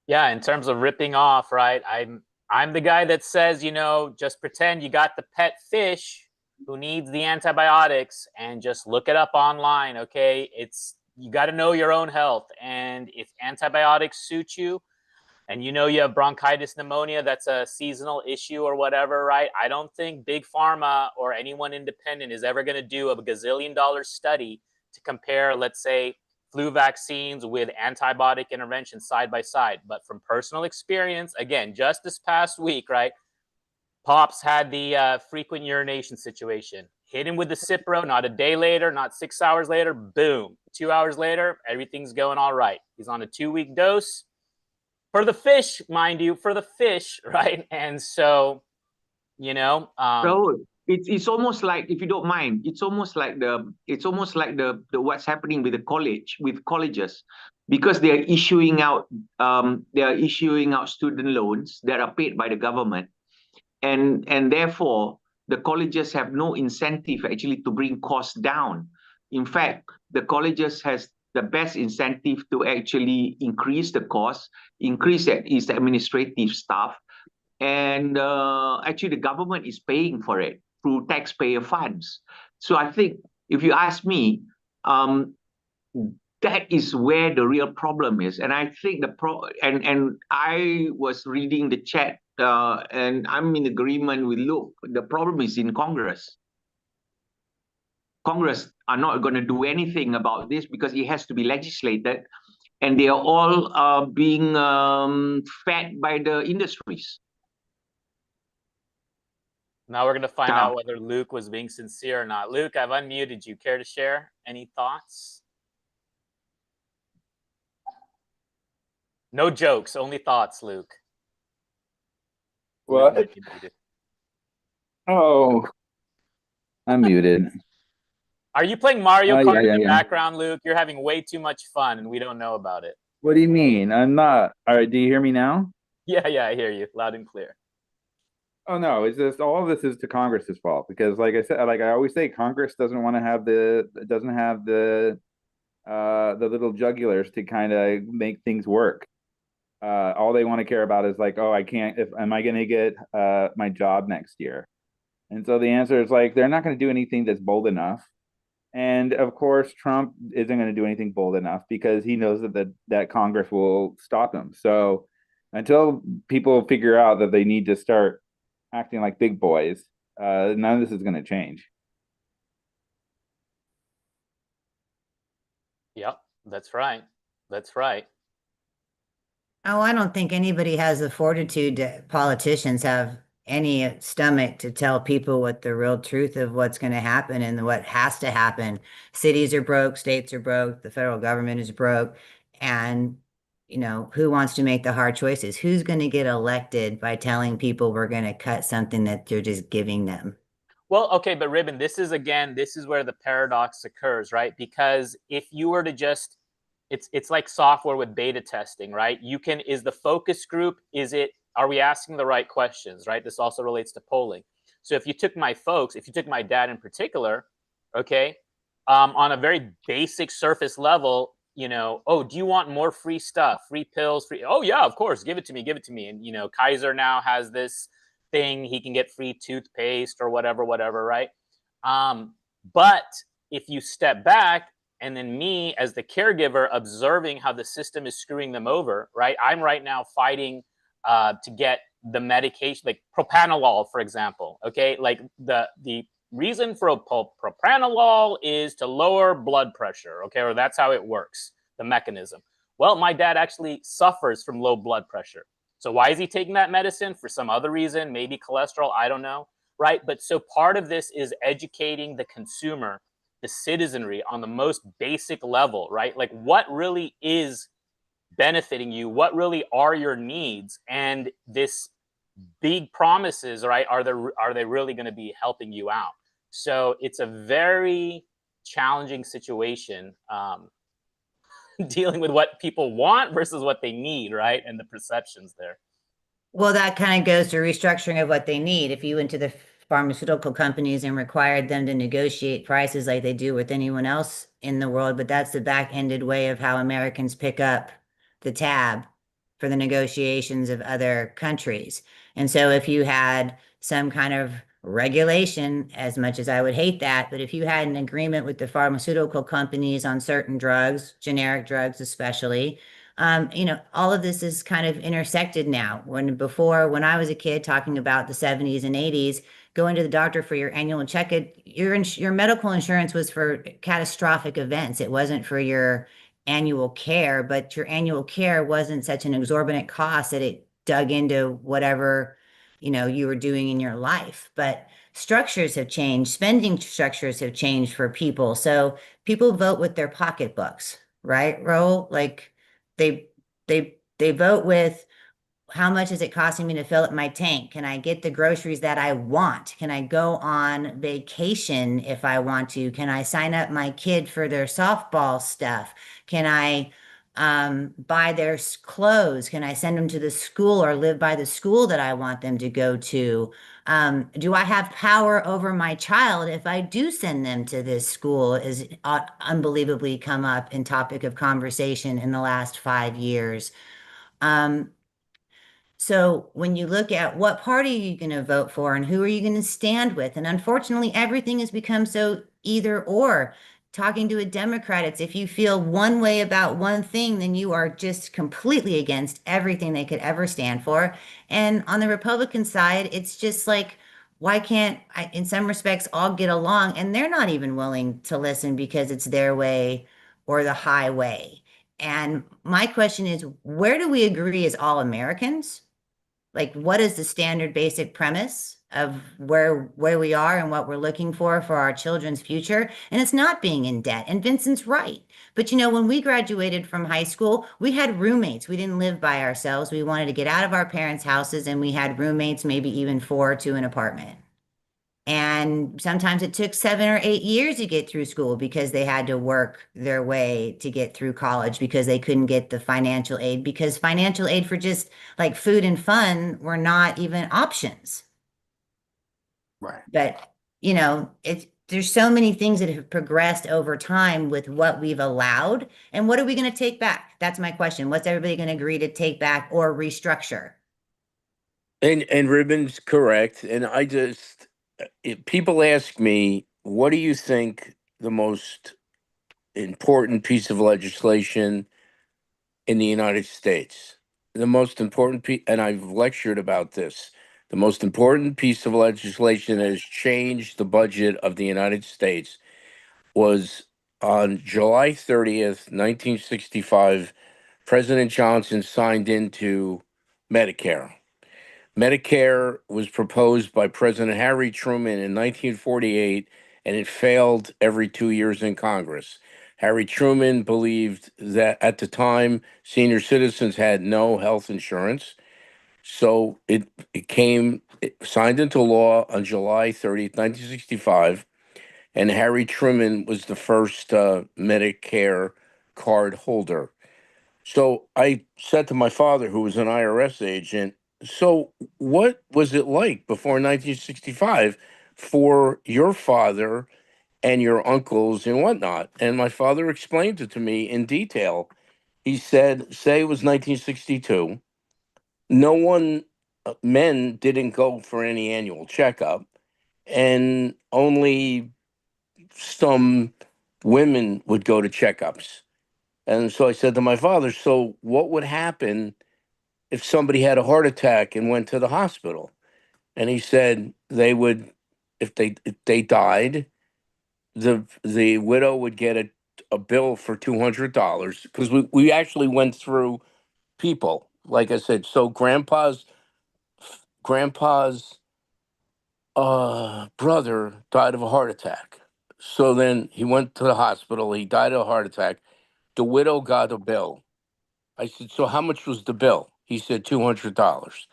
B: Yeah, in terms of ripping off, right? I'm the guy that says, you know, just pretend you got the pet fish who needs the antibiotics and just look it up online, okay? You got to know your own health, and if antibiotics suit you and you know you have bronchitis pneumonia, that's a seasonal issue or whatever, right? I don't think Big Pharma or anyone independent is ever going to do a gazillion-dollar study to compare, let's say, flu vaccines with antibiotic intervention side by side. But from personal experience, again, just this past week, right? Pops had the frequent urination situation. Hit him with the Cipro, not a day later, not 6 hours later, boom. 2 hours later, everything's going all right. He's on a 2-week dose. For the fish, mind you, for the fish, right? And so, you know,
A: so it's almost like, if you don't mind, it's almost like the what's happening with colleges, because they're issuing out student loans that are paid by the government, and therefore the colleges have no incentive actually to bring costs down. In fact, the colleges has the best incentive to actually increase the cost, increase its administrative staff, and actually the government is paying for it through taxpayer funds. So I think if you ask me, that is where the real problem is. And I think and I was reading the chat, and I'm in agreement with Luke. The problem is in Congress. Congress are not going to do anything about this because it has to be legislated, and they are all being fed by the industries.
B: Now we're going to find out whether Luke was being sincere or not. Luke, I've unmuted you. Care to share any thoughts? No jokes, only thoughts, Luke.
J: What?
B: Luke might be muted.
J: Oh, I'm muted.
B: Are you playing Mario Kart in the
J: yeah.
B: background, Luke? You're having way too much fun, and we don't know about it.
J: What do you mean? I'm not. All right, do you hear me now?
B: Yeah, I hear you loud and clear.
J: Oh no, it's just all of this is to Congress's fault because, like I said, like I always say, Congress doesn't want to have the little jugulars to kind of make things work. All they want to care about is like, oh, am I going to get my job next year? And so the answer is like, they're not going to do anything that's bold enough. And of course, Trump isn't going to do anything bold enough because he knows that Congress will stop him. So until people figure out that they need to start acting like big boys, none of this is going to change.
B: Yep, that's right. That's right.
H: Oh, I don't think anybody has the fortitude politicians have any stomach to tell people what the real truth of what's going to happen and what has to happen. Cities are broke, states are broke, the federal government is broke. And, who wants to make the hard choices? Who's going to get elected by telling people we're going to cut something that you're just giving them?
B: Well, okay, but Ribbon, this is where the paradox occurs, right? Because if you were to just, it's like software with beta testing, right? Is the focus group, are we asking the right questions, right? This also relates to polling. So if you took my dad in particular, okay, on a very basic surface level, oh, do you want more free stuff, free pills, oh yeah, of course, give it to me. And, Kaiser now has this thing, he can get free toothpaste or whatever, right? But if you step back, and then me as the caregiver observing how the system is screwing them over, right? I'm right now fighting to get the medication, like propranolol, for example, okay? Like the reason for propranolol is to lower blood pressure, okay? Or that's how it works, the mechanism. Well, my dad actually suffers from low blood pressure. So why is he taking that medicine? For some other reason, maybe cholesterol, I don't know, right? But so part of this is educating the consumer, the citizenry on the most basic level, right? Like what really is benefiting you? What really are your needs? And this big promises, right? Are they really going to be helping you out? So it's a very challenging situation dealing with what people want versus what they need, right? And the perceptions there.
H: Well, that kind of goes to restructuring of what they need. If you went to the pharmaceutical companies and required them to negotiate prices like they do with anyone else in the world, but that's the back-ended way of how Americans pick up the tab for the negotiations of other countries. And so if you had some kind of regulation, as much as I would hate that, but if you had an agreement with the pharmaceutical companies on certain drugs, generic drugs especially, all of this is kind of intersected now. When I was a kid talking about the 70s and 80s, going to the doctor for your annual checkup, your medical insurance was for catastrophic events. It wasn't for your annual care, but your annual care wasn't such an exorbitant cost that it dug into whatever, you were doing in your life. But structures have changed, spending structures have changed for people. So people vote with their pocketbooks, right, Raul? Like they vote with, how much is it costing me to fill up my tank? Can I get the groceries that I want? Can I go on vacation if I want to? Can I sign up my kid for their softball stuff? Can I buy their clothes? Can I send them to the school or live by the school that I want them to go to? Do I have power over my child if I do send them to this school? Is unbelievably come up in topic of conversation in the last 5 years. So when you look at what party are you going to vote for and who are you going to stand with? And unfortunately, everything has become so either or. Talking to a Democrat, it's if you feel one way about one thing, then you are just completely against everything they could ever stand for. And on the Republican side, it's just like, why can't I, in some respects, all get along? And they're not even willing to listen because it's their way or the highway. And my question is, where do we agree as all Americans? Like, what is the standard basic premise of where we are and what we're looking for our children's future? And it's not being in debt. And Vincent's right. But you know, when we graduated from high school, we had roommates. We didn't live by ourselves. We wanted to get out of our parents' houses, and we had roommates, maybe even 4 to an apartment. And sometimes it took 7 or 8 years to get through school because they had to work their way to get through college because they couldn't get the financial aid, because financial aid for just like food and fun were not even options.
E: Right.
H: But, you know, there's so many things that have progressed over time with what we've allowed. And what are we going to take back? That's my question. What's everybody going to agree to take back or restructure?
E: And Ribbon's correct. And people ask me, what do you think the most important piece of legislation in the United States? The most important piece, and I've lectured about this, the most important piece of legislation that has changed the budget of the United States was on July 30th, 1965, President Johnson signed into Medicare. Medicare was proposed by President Harry Truman in 1948, and it failed every 2 years in Congress. Harry Truman believed that at the time, senior citizens had no health insurance. So it signed into law on July 30th, 1965, and Harry Truman was the first Medicare card holder. So I said to my father, who was an IRS agent, so what was it like before 1965 for your father and your uncles and whatnot? And my father explained it to me in detail. He said, say it was 1962. No one, men didn't go for any annual checkup, and only some women would go to checkups. And so I said to my father, so what would happen if somebody had a heart attack and went to the hospital? And he said they would, if they died, the widow would get a bill for $200, because we actually went through people, like I said. So grandpa's brother died of a heart attack. So then he went to the hospital. He died of a heart attack. The widow got a bill. I said, so how much was the bill? He said $200.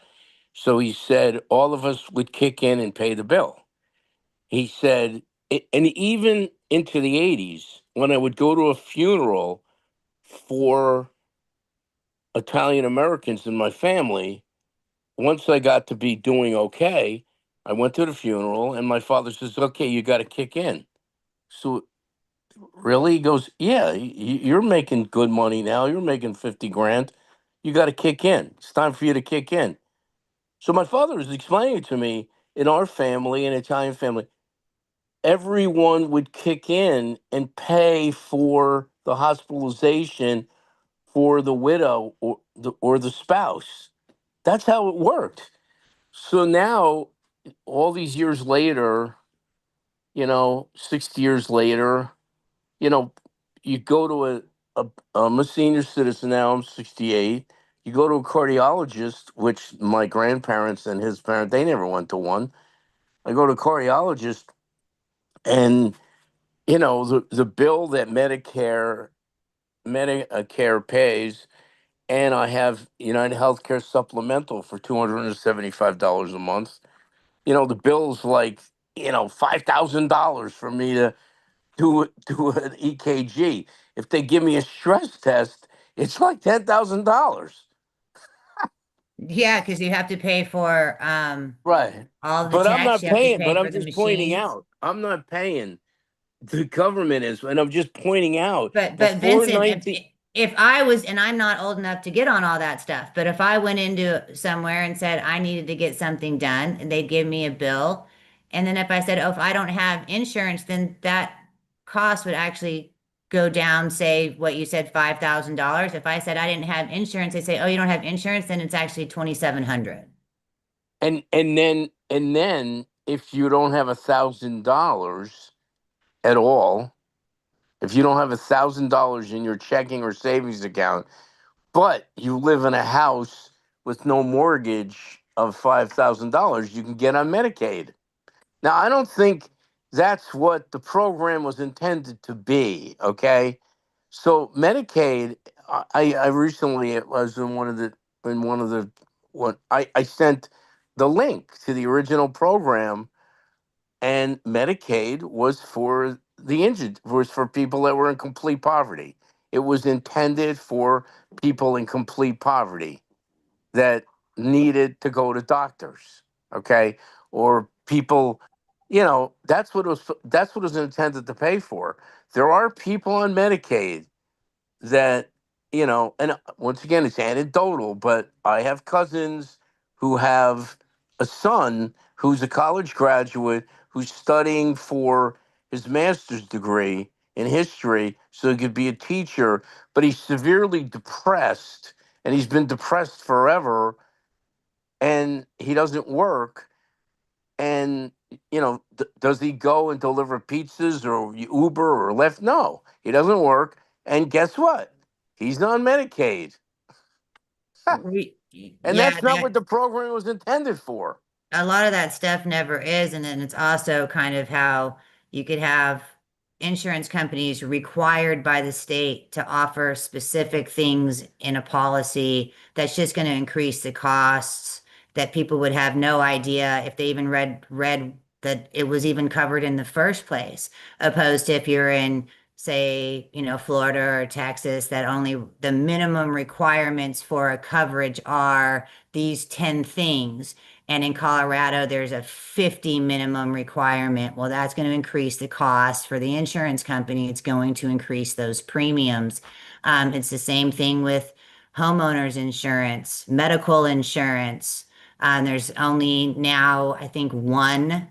E: So he said all of us would kick in and pay the bill. He said, and even into the 80s, when I would go to a funeral for Italian Americans in my family, once I got to be doing okay, I went to the funeral and my father says, okay, you got to kick in. So really? He goes, yeah, you're making good money now. You're making 50 grand. You got to kick in. It's time for you to kick in. So my father was explaining to me, in our family, an Italian family, everyone would kick in and pay for the hospitalization for the widow or the spouse. That's how it worked. So now, all these years later, 60 years later, you go to I'm a senior citizen now, I'm 68. You go to a cardiologist, which my grandparents and his parents, they never went to one. I go to a cardiologist, and, the bill that Medicare pays, and I have United Healthcare supplemental for $275 a month. The bill's like, $5,000 for me to do an EKG. If they give me a stress test, it's like $10,000.
H: Yeah, because you have to pay for
E: Right.
H: all the
E: But I'm
H: tax.
E: not
H: You have to
E: paying,
H: pay
E: but
H: for
E: I'm
H: the
E: just pointing
H: machines.
E: out. I'm not paying. The government is, and I'm just pointing out
H: But
E: before
H: Vincent,
E: 19.
H: if I was, and I'm not old enough to get on all that stuff, but if I went into somewhere and said I needed to get something done, and they'd give me a bill, and then if I said, oh, if I don't have insurance, then that cost would actually go down, say what you said, $5,000. If I said I didn't have insurance, they say, oh, you don't have insurance, then it's actually 2,700.
E: And then if you don't have $1,000 at all, if you don't have $1,000 in your checking or savings account, but you live in a house with no mortgage of $5,000, you can get on Medicaid. Now, I don't think that's what the program was intended to be. Okay, so Medicaid. I recently was in one of the what I sent the link to the original program, and Medicaid was for the injured, was for people that were in complete poverty. It was intended for people in complete poverty that needed to go to doctors, okay, or people, that's what it was intended to pay for. There are people on Medicaid that, and once again, it's anecdotal, but I have cousins who have a son who's a college graduate who's studying for his master's degree in history so he could be a teacher, but he's severely depressed and he's been depressed forever and he doesn't work. And, does he go and deliver pizzas or Uber or Lyft? No, he doesn't work. And guess what? He's on Medicaid. And
H: Yeah,
E: that's not what the program was intended for.
H: a lot of that stuff never is. And then it's also kind of how you could have insurance companies required by the state to offer specific things in a policy that's just going to increase the costs, that people would have no idea if they even read that it was even covered in the first place, opposed to if you're in, say, Florida or Texas, that only the minimum requirements for a coverage are these 10 things. And in Colorado, there's a 50 minimum requirement. Well, that's going to increase the cost for the insurance company. It's going to increase those premiums. It's the same thing with homeowners insurance, medical insurance. There's only now, I think, one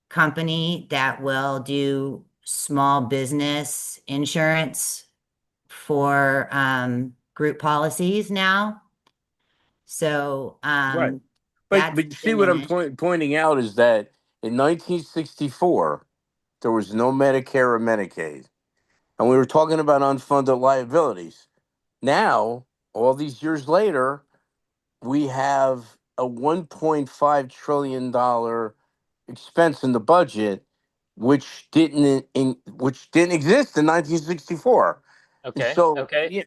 H: company that will do small business insurance for group policies now. So
E: Right. But
H: that's
E: you see what I'm
H: diminished.
E: pointing out is that in 1964, there was no Medicare or Medicaid. And we were talking about unfunded liabilities. Now, all these years later, we have a $1.5 trillion expense in the budget, which didn't exist in 1964.
B: Okay.
E: So,
B: Okay.
E: yeah.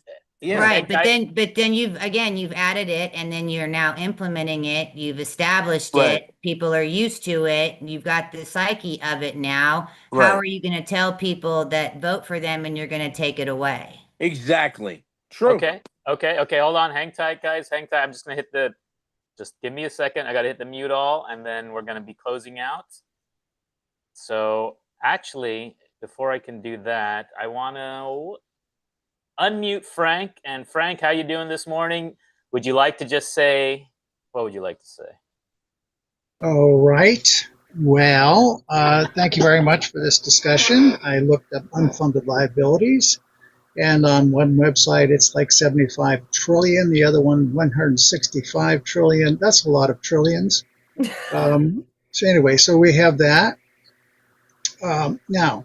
H: Right, but then you've added it, and then you're now implementing it. You've established
E: Right.
H: it. People are used to it. You've got the psyche of it now. How
E: Right.
H: are you going to tell people that vote for them and you're going to take it away?
E: Exactly. True.
B: Okay. Hold on. Hang tight, guys. Hang tight. I'm just gonna just give me a second. I gotta hit the mute all, and then we're gonna be closing out. So actually, before I can do that, I want to unmute Frank. And Frank, how you doing this morning? Would you like to just say, what would you like to say?
K: All right. Well, thank you very much for this discussion. I looked up unfunded liabilities, and on one website it's like 75 trillion, the other one 165 trillion. That's a lot of trillions. So anyway, so we have that. Now,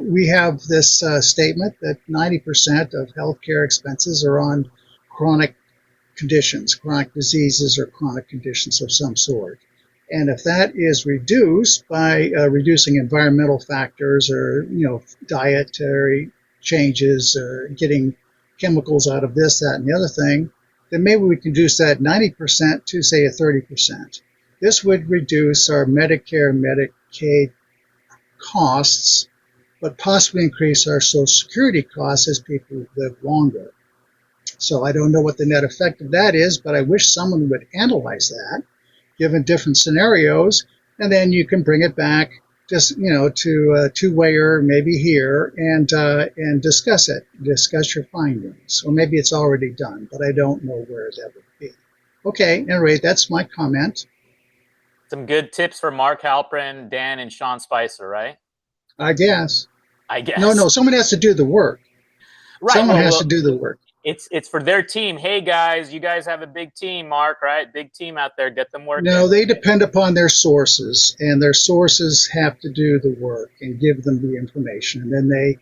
K: we have this statement that 90% of healthcare expenses are on chronic conditions, chronic diseases, or chronic conditions of some sort. And if that is reduced by reducing environmental factors or, dietary changes or getting chemicals out of this, that, and the other thing, then maybe we can reduce that 90% to, say, a 30%. This would reduce our Medicare, Medicaid costs, but possibly increase our Social Security costs as people live longer. So I don't know what the net effect of that is, but I wish someone would analyze that, given different scenarios, and then you can bring it back just, to a two-wayer, maybe here, and discuss it, discuss your findings. Or maybe it's already done, but I don't know where that would be. Okay, anyway, that's my comment.
B: Some good tips for Mark Halprin, Dan, and Sean Spicer, right?
K: I guess.
B: I guess.
K: No, someone has to do the work.
B: Right.
K: Someone has to do the work.
B: It's for their team. Hey guys, you guys have a big team, Mark, right? Big team out there. Get them working.
K: No, they depend upon their sources, and their sources have to do the work and give them the information. And then they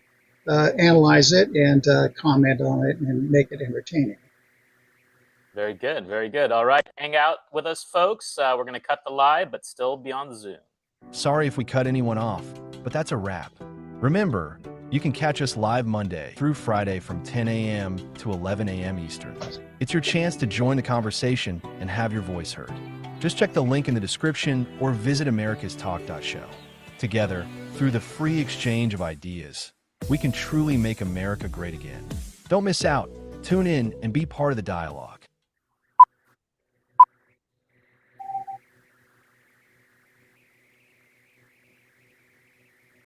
K: analyze it and comment on it and make it entertaining.
B: Very good. Very good. All right. Hang out with us, folks. We're going to cut the live, but still be on Zoom.
L: Sorry if we cut anyone off, but that's a wrap. Remember, you can catch us live Monday through Friday from 10 a.m. to 11 a.m. Eastern. It's your chance to join the conversation and have your voice heard. Just check the link in the description or visit americastalk.show. Together, through the free exchange of ideas, we can truly make America great again. Don't miss out. Tune in and be part of the dialogue.